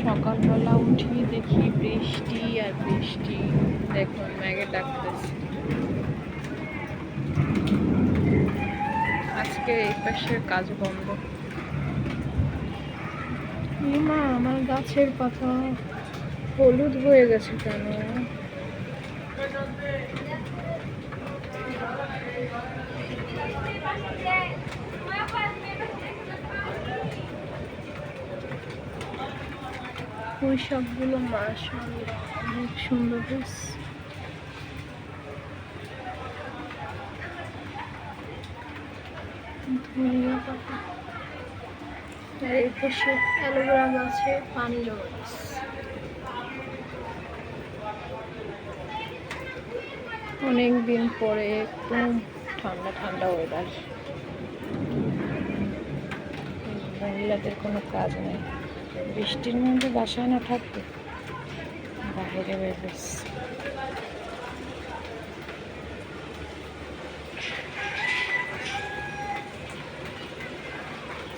সকালবেলা উঠি দেখি বৃষ্টি আর বৃষ্টি। দেখুন মেঘে ডাকতেছে। আজকে এই পাশের কাজ বন্ধ। মা, আমার গাছের পাতা হলুদ হয়ে গেছে কেন? পুঁই শাকগুলো মাশাআল্লাহ অনেক সুন্দর হয়েছে। ধনিয়া পাতা আর এই পাশে অ্যালোভেরা গাছে পানি জমে গেছে। অনেকদিন পরে একদম ঠান্ডা ঠান্ডা ওয়েদার। মহিলাদের কোনো কাজ নেই, বৃষ্টির মধ্যে বাসায় না থাকতে বাইরে বের হয়েছে।